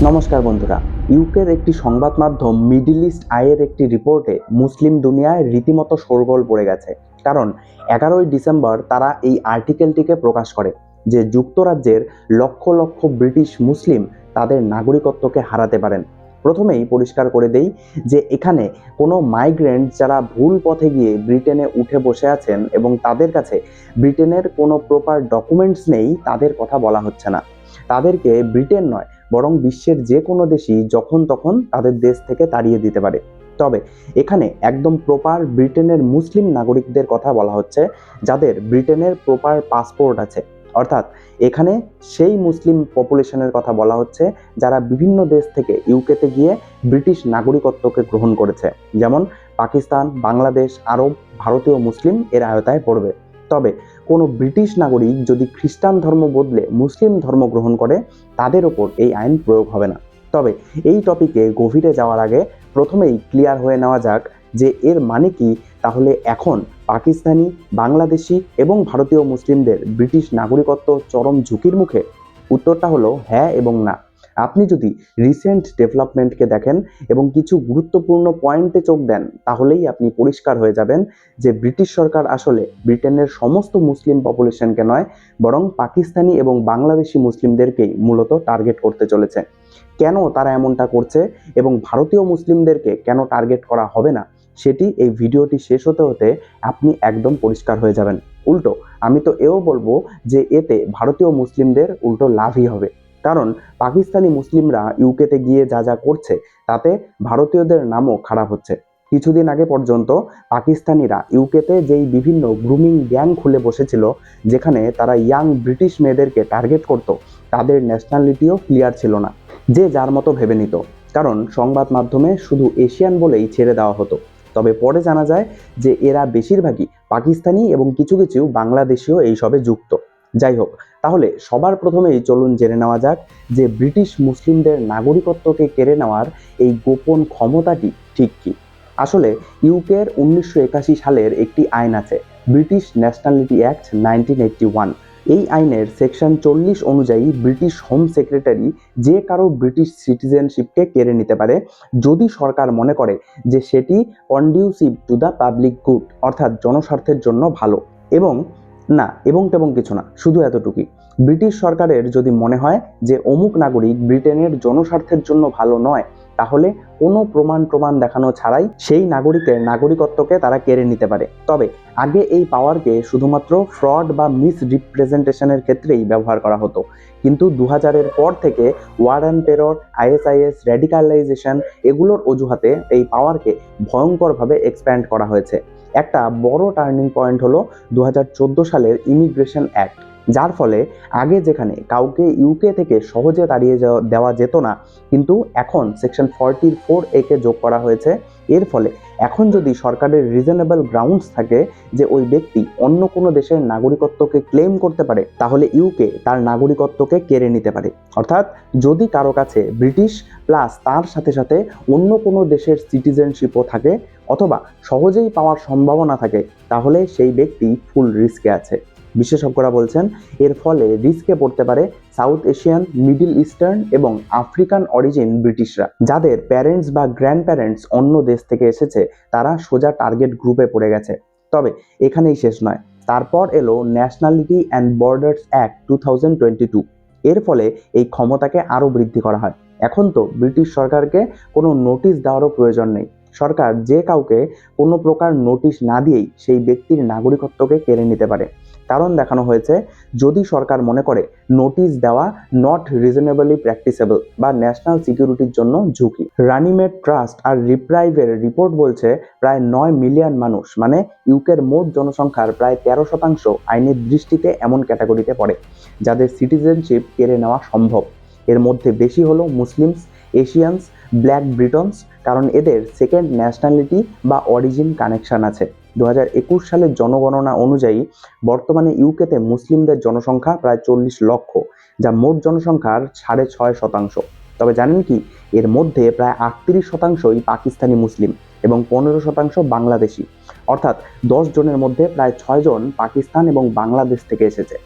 নমস্কার বন্ধুরা। ইউকের একটি সংবাদ মাধ্যম মিডল ইস্ট আইয়ের একটি রিপোর্টে মুসলিম দুনিয়ায় রীতিমতো শোরগোল পড়ে গেছে। কারণ 11ই ডিসেম্বর তারা এই আর্টিকেলটিকে প্রকাশ করে যে যুক্তরাজ্যের লক্ষ লক্ষ ব্রিটিশ মুসলিম তাদের নাগরিকত্বকে হারাতে পারেন। প্রথমেই পরিষ্কার করে দেই যে এখানে কোনো মাইগ্রেন্ট যারা ভুল পথে গিয়ে ব্রিটেনে উঠে বসে আছেন এবং তাদের কাছে ব্রিটেনের কোনো প্রপার ডকুমেন্টস নেই, তাদের কথা বলা হচ্ছে না। তাদেরকে ব্রিটেন নয় বরং বিশ্বের যে কোনো দেশই যখন তখন তাদের দেশ থেকে তাড়িয়ে দিতে পারে। তবে এখানে একদম প্রপার ব্রিটেনের মুসলিম নাগরিকদের কথা বলা হচ্ছে, যাদের ব্রিটেনের প্রপার পাসপোর্ট আছে। অর্থাৎ এখানে সেই মুসলিম পপুলেশনের কথা বলা হচ্ছে যারা বিভিন্ন দেশ থেকে ইউকেতে গিয়ে ব্রিটিশ নাগরিকত্বকে গ্রহণ করেছে, যেমন পাকিস্তান, বাংলাদেশ, আরব, ভারতীয় মুসলিম এর আওতায় পড়বে। তবে কোনো ব্রিটিশ নাগরিক যদি খ্রিস্টান ধর্ম বদলে মুসলিম ধর্ম গ্রহণ করে, তাদের ওপর এই আইন প্রয়োগ হবে না। তবে এই টপিকে গভীরে যাওয়ার আগে প্রথমেই ক্লিয়ার হয়ে নেওয়া যাক যে এর মানে কি। তাহলে এখন পাকিস্তানি, বাংলাদেশি এবং ভারতীয় মুসলিমদের ব্রিটিশ নাগরিকত্ব চরম ঝুঁকির মুখে? উত্তরটা হলো হ্যাঁ এবং না। আপনি যদি রিসেন্ট ডেভেলপমেন্টকে দেখেন এবং কিছু গুরুত্বপূর্ণ পয়েন্টে চোখ দেন, তাহলেই আপনি পরিষ্কার হয়ে যাবেন যে ব্রিটিশ সরকার আসলে ব্রিটেনের সমস্ত মুসলিম পপুলেশনকে নয়, বরং পাকিস্তানি এবং বাংলাদেশি মুসলিমদেরকেই মূলত টার্গেট করতে চলেছে। কেন তারা এমনটা করছে এবং ভারতীয় মুসলিমদেরকে কেন টার্গেট করা হবে না, সেটি এই ভিডিওটি শেষ হতে হতে আপনি একদম পরিষ্কার হয়ে যাবেন। উল্টো আমি তো এও বলবো যে এতে ভারতীয় মুসলিমদের উল্টো লাভই হবে। কারণ পাকিস্তানি মুসলিমরা ইউকেতে গিয়ে যা যা করছে, তাতে ভারতীয়দের নামও খারাপ হচ্ছে। কিছুদিন আগে পর্যন্ত পাকিস্তানিরা ইউকেতে যেই বিভিন্ন গ্রুমিং গ্যাং খুলে বসেছিল, যেখানে তারা ইয়াং ব্রিটিশ মেয়েদেরকে টার্গেট করত, তাদের ন্যাশনালিটিও ক্লিয়ার ছিল না, যে যার মতো ভেবে নিত। কারণ সংবাদ মাধ্যমে শুধু এশিয়ান বলেই ছেড়ে দেওয়া হতো। তবে পরে জানা যায় যে এরা বেশিরভাগই পাকিস্তানি এবং কিছু কিছু বাংলাদেশিও এইসবে যুক্ত। যাই হোক, তাহলে সবার প্রথমেই চলুন জেনে নেওয়া যাক যে ব্রিটিশ মুসলিমদের নাগরিকত্বকে কেড়ে নেওয়ার এই গোপন ক্ষমতাটি ঠিক কি। আসলে ইউকের 1981 সালের একটি আইন আছে, ব্রিটিশ ন্যাশনালিটি অ্যাক্ট 1981। এই আইনের সেকশন 40 অনুযায়ী ব্রিটিশ হোম সেক্রেটারি যে কারো ব্রিটিশ সিটিজেনশিপকে কেড়ে নিতে পারে, যদি সরকার মনে করে যে সেটি conducive to the public good, অর্থাৎ জনস্বার্থের জন্য ভালো। এবং না, এবং তেমন কিছু না, শুধু এতটুকুই, ব্রিটিশ সরকারের যদি মনে হয় যে অমুক নাগরিক ব্রিটেনের জনস্বার্থের জন্য ভালো নয়, তাহলে কোনো প্রমাণ দেখানো ছাড়াই সেই নাগরিকের নাগরিকত্বকে তারা কেড়ে নিতে পারে। তবে আগে এই পাওয়ারকে শুধুমাত্র ফ্রড বা মিস রিপ্রেজেন্টেশনের ক্ষেত্রেই ব্যবহার করা হতো, কিন্তু 2000-এর পর থেকে ওয়ার অ্যান্ড টেরর, আইএসআইএস, র্যাডিকালাইজেশন এগুলোর অজুহাতে এই পাওয়ারকে ভয়ঙ্করভাবে এক্সপ্যান্ড করা হয়েছে। একটা বড় টার্নিং পয়েন্ট হলো 2014 সালের ইমিগ্রেশন অ্যাক্ট, যার ফলে আগে যেখানে কাউকে ইউকে থেকে সহজে তাড়িয়ে দেওয়া যেত না, কিন্তু এখন সেকশন 44A কে যোগ করা হয়েছে। এর ফলে এখন যদি সরকারের রিজনেবল গ্রাউন্ডস থাকে যে ওই ব্যক্তি অন্য কোনো দেশের নাগরিকত্বকে ক্লেম করতে পারে, তাহলে ইউকে তার নাগরিকত্বকে কেড়ে নিতে পারে। অর্থাৎ যদি কারো কাছে ব্রিটিশ প্লাস তার সাথে সাথে অন্য কোনো দেশের সিটিজেনশিপও থাকে, অথবা সহজেই পাওয়ার সম্ভাবনা থাকে, তাহলে সেই ব্যক্তি ফুল রিস্কে আছে। বিশেষজ্ঞরা বলছেন এর ফলে রিস্কে পড়তে পারে সাউথ এশিয়ান, মিডল ইস্টার্ন এবং আফ্রিকান অরিজিন ব্রিটিশরা, যাদের প্যারেন্টস বা গ্র্যান্ড প্যারেন্টস অন্য দেশ থেকে এসেছে, তারা সোজা টার্গেট গ্রুপে পড়ে গেছে। তবে এখানেই শেষ নয়, তারপর এলো ন্যাশনালিটি অ্যান্ড বর্ডার্স অ্যাক্ট 2022। এর ফলে এই ক্ষমতাকে আরও বৃদ্ধি করা হয়। এখন তো ব্রিটিশ সরকারকে কোনো নোটিশ দেওয়ারও প্রয়োজন নেই। সরকার যে কাউকে কোনো প্রকার নোটিশ না দিয়েই সেই ব্যক্তির নাগরিকত্বকে কেড়ে নিতে পারে। কারণ দেখানো হয়েছে, যদি সরকার মনে করে নোটিশ দেওয়া নট রিজনেবলি প্র্যাকটিসেবল বা ন্যাশনাল সিকিউরিটির জন্য ঝুঁকি। রানিমেড ট্রাস্ট আর রিপ্রাইভের রিপোর্ট বলছে প্রায় 9 মিলিয়ন মানুষ, মানে ইউকের মোট জনসংখ্যার প্রায় 13% আইনের দৃষ্টিতে এমন ক্যাটাগরিতে পড়ে যাদের সিটিজেনশিপ কেড়ে নেওয়া সম্ভব। এর মধ্যে বেশি হলো মুসলিমস, এশিয়ানস, ব্ল্যাক ব্রিটনস, কারণ এদের সেকেন্ড ন্যাশনালিটি বা অরিজিন কানেকশন আছে। 2021 সালের জনগণনা অনুযায়ী বর্তমানে ইউকেতে মুসলিমদের জনসংখ্যা প্রায় 40 লক্ষ, যা মোট জনসংখ্যার 6.5%। তবে জানেন কি, এর মধ্যে প্রায় 38%ই পাকিস্তানি মুসলিম এবং 15% বাংলাদেশি। অর্থাৎ 10 জনের মধ্যে প্রায় 6 জন পাকিস্তান এবং বাংলাদেশ থেকে এসেছে।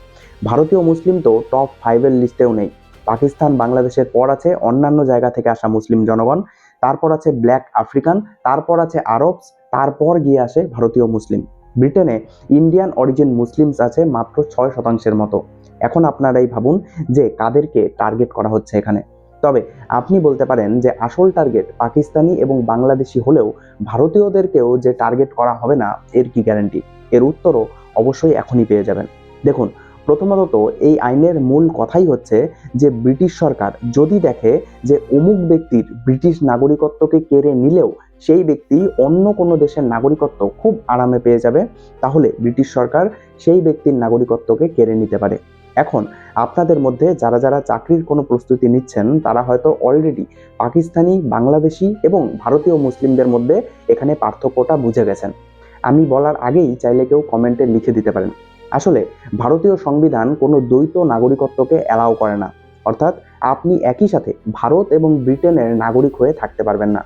ভারতীয় মুসলিম তো টপ 5-এর লিস্টেও নেই। পাকিস্তান বাংলাদেশের পর আছে অন্যান্য জায়গা থেকে আসা মুসলিম জনগণ, তারপর আছে ব্ল্যাক আফ্রিকান, তারপর আছে আরবস, তারপর গিয়ে আসে ভারতীয় মুসলিম। ব্রিটেনে ইন্ডিয়ান অরিজিন মুসলিমস আছে মাত্র 6% মতো। এখন আপনারাই ভাবুন যে কাদেরকে টার্গেট করা হচ্ছে এখানে। তবে আপনি বলতে পারেন যে আসল টার্গেট পাকিস্তানি এবং বাংলাদেশি হলেও ভারতীয়দেরকেও যে টার্গেট করা হবে না এর কি গ্যারান্টি? এর উত্তরও অবশ্যই এখনই পেয়ে যাবেন। দেখুন, প্রথমত এই আইনের মূল কথাই হচ্ছে যে ব্রিটিশ সরকার যদি দেখে যে অমুক ব্যক্তির ব্রিটিশ নাগরিকত্বকে কেড়ে নিলেও সেই ব্যক্তি অন্য কোনো দেশের নাগরিকত্ব খুব আরামে পেয়ে যাবে, তাহলে ব্রিটিশ সরকার সেই ব্যক্তির নাগরিকত্বকে কেড়ে নিতে পারে। এখন আপনাদের মধ্যে যারা যারা চাকরির কোনো প্রস্তুতি নিচ্ছেন তারা হয়তো অলরেডি পাকিস্তানি, বাংলাদেশি এবং ভারতীয় মুসলিমদের মধ্যে এখানে পার্থক্যটা বুঝে গেছেন। আমি বলার আগেই চাইলে কেউ কমেন্টে লিখে দিতে পারেন। আসলে ভারতীয় সংবিধান কোনো দ্বৈত নাগরিকত্বকে অ্যালাউ করে না, অর্থাৎ আপনি একই সাথে ভারত এবং ব্রিটেনের নাগরিক হয়ে থাকতে পারবেন না।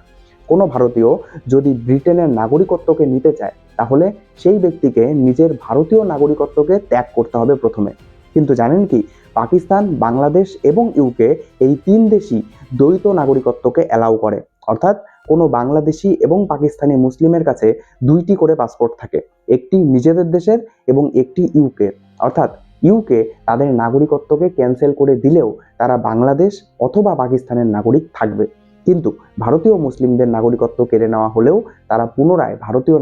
কোনো ভারতীয় যদি ব্রিটেনের নাগরিকত্বকে নিতে চায় তাহলে সেই ব্যক্তিকে নিজের ভারতীয় নাগরিকত্বকে ত্যাগ করতে হবে প্রথমে। কিন্তু জানেন কি, পাকিস্তান, বাংলাদেশ এবং ইউকে এই 3 দেশই দ্বৈত নাগরিকত্বকে অ্যালাউ করে, অর্থাৎ কোনো বাংলাদেশি এবং পাকিস্তানি মুসলিমের কাছে 2টি করে পাসপোর্ট থাকে, একটি নিজেদের দেশের এবং একটি ইউকে। অর্থাৎ ইউকে তাদের নাগরিকত্বকে ক্যান্সেল করে দিলেও তারা বাংলাদেশ অথবা পাকিস্তানের নাগরিক থাকবে, কিন্তু ভারতীয় মুসলিমদের নাগরিকত্ব কেড়ে নেওয়া হলেও তারা পুনরায় ভারতীয়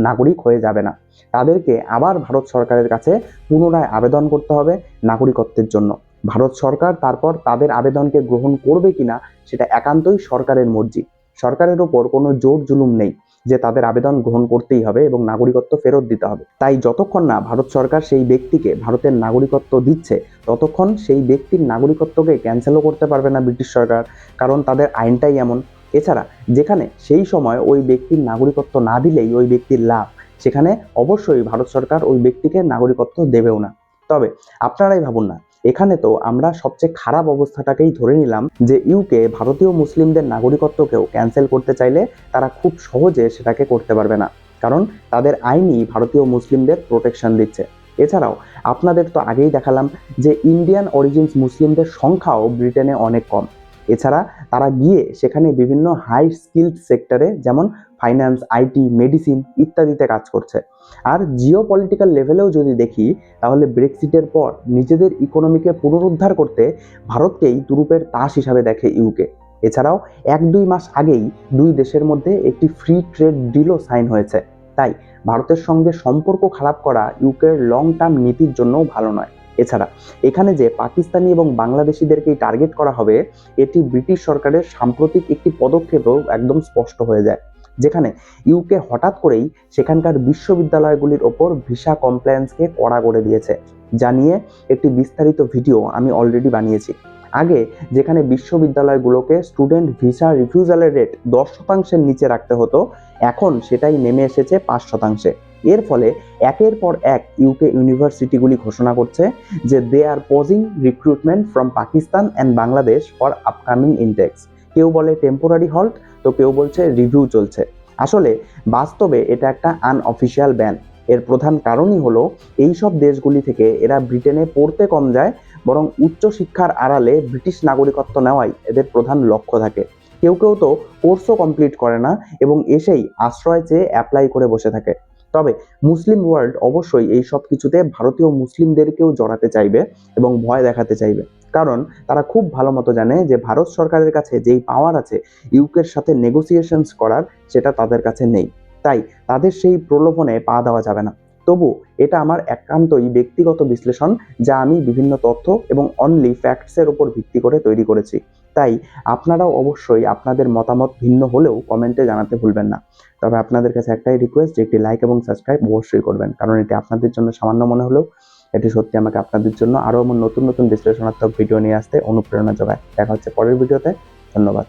নাগরিক হয়ে যাবে না। তাদেরকে আবার ভারত সরকারের কাছে পুনরায় আবেদন করতে হবে নাগরিকত্বের জন্য। ভারত সরকার তারপর তাদের আবেদনকে গ্রহণ করবে কিনা সেটা একান্তই সরকারের মর্জি। সরকারের ওপর কোনো জোর জুলুম নেই যে তাদের আবেদন গ্রহণ করতেই হবে এবং নাগরিকত্ব ফেরত দিতে হবে। তাই যতক্ষণ না ভারত সরকার সেই ব্যক্তিকে ভারতের নাগরিকত্ব দিচ্ছে ততক্ষণ সেই ব্যক্তির নাগরিকত্বকে ক্যান্সেলও করতে পারবে না ব্রিটিশ সরকার, কারণ তাদের আইনটাই এমন। এছাড়া যেখানে সেই সময় ওই ব্যক্তির নাগরিকত্ব না দিলেই ওই ব্যক্তির লাভ, সেখানে অবশ্যই ভারত সরকার ওই ব্যক্তিকে নাগরিকত্ব দেবেও না। তবে আপনারাই ভাবুন না, এখানে তো আমরা সবচেয়ে খারাপ অবস্থাটাকেই ধরে নিলাম যে ইউকে ভারতীয় মুসলিমদের নাগরিকত্বকেও ক্যান্সেল করতে চাইলে তারা খুব সহজে সেটাকে করতে পারবে না, কারণ তাদের আইনই ভারতীয় মুসলিমদের প্রোটেকশন দিচ্ছে। এছাড়াও আপনাদের তো আগেই দেখালাম যে ইন্ডিয়ান অরিজিনস মুসলিমদের সংখ্যাও ব্রিটেনে অনেক কম। এছাড়া তারা গিয়ে সেখানে বিভিন্ন হাই স্কিলড সেক্টরে যেমন ফাইন্যান্স, আইটি, মেডিসিন ইত্যাদিতে কাজ করছে। আর জিও পলিটিক্যাল লেভেলেও যদি দেখি তাহলে ব্রেক্সিটের পর নিজেদের ইকোনমিকে পুনরুদ্ধার করতে ভারতকেই তুরুপের তাস হিসাবে দেখে ইউকে। এছাড়াও 1-2 মাস আগেই দুই দেশের মধ্যে একটি ফ্রি ট্রেড ডিলও সাইন হয়েছে। তাই ভারতের সঙ্গে সম্পর্ক খারাপ করা ইউকের লং টার্ম নীতির জন্যও ভালো নয়। এছাড়া এখানে যে পাকিস্তানি এবং বাংলাদেশিদেরকেই টার্গেট করা হবে, এটি ব্রিটিশ সরকারের সাম্প্রতিক একটি পদক্ষেপেও একদম স্পষ্ট হয়ে যায়, যেখানে ইউকে হঠাৎ করেই সেখানকার বিশ্ববিদ্যালয়গুলির ওপর ভিসা কমপ্লায়েন্সকে কড়া করে দিয়েছে, যা নিয়ে একটি বিস্তারিত ভিডিও আমি অলরেডি বানিয়েছি। আগে যেখানে বিশ্ববিদ্যালয়গুলোকে স্টুডেন্ট ভিসা রিফিউজালের রেট 10%-এর নিচে রাখতে হতো, এখন সেটাই নেমে এসেছে 5%। এর ফলে একের পর এক ইউকে ইউনিভার্সিটিগুলি ঘোষণা করছে যে they are pausing recruitment from Pakistan and Bangladesh for upcoming intakes. কেউ বলে টেম্পোরারি হল্ট, তো কেউ বলছে রিভিউ চলছে। আসলে বাস্তবে এটা একটা আনঅফিসিয়াল ব্যান। এর প্রধান কারণই হলো এইসব দেশগুলি থেকে এরা ব্রিটেনে পড়তে কম যায়, বরং উচ্চশিক্ষার আড়ালে ব্রিটিশ নাগরিকত্ব নেওয়াই এদের প্রধান লক্ষ্য থাকে। কেউ কেউ তো কোর্সও কমপ্লিট করে না এবং এসেই আশ্রয় চেয়ে অ্যাপ্লাই করে বসে থাকে। তবে মুসলিম ওয়ার্ল্ড অবশ্যই এই সব কিছুতে ভারতীয় মুসলিমদেরকেও জড়াতে চাইবে এবং ভয় দেখাতে চাইবে, কারণ তারা খুব ভালো মতো জানে যে ভারত সরকারের কাছে যেই পাওয়ার আছে ইউকের সাথে নেগোসিয়েশনস করার, সেটা তাদের কাছে নেই। তাই তাদের সেই প্রলোভনে পা দেওয়া যাবে না। তবু এটা আমার একান্তই ব্যক্তিগত বিশ্লেষণ, যা আমি বিভিন্ন তথ্য এবং অনলি ফ্যাক্টসের উপর ভিত্তি করে তৈরি করেছি। তাই আপনারাও অবশ্যই আপনাদের মতামত ভিন্ন হলেও কমেন্টে জানাতে ভুলবেন না। তবে আপনাদের কাছে একটাই রিকোয়েস্ট যে একটি লাইক এবং সাবস্ক্রাইব অবশ্যই করবেন, কারণ এটি আপনাদের জন্য সামান্য মনে হলেও এটি সত্যি আমাকে আপনাদের জন্য আরও নতুন নতুন বিশ্লেষণাত্মক ভিডিও নিয়ে আসতে অনুপ্রেরণা যোগায়। দেখা হচ্ছে পরের ভিডিওতে। ধন্যবাদ।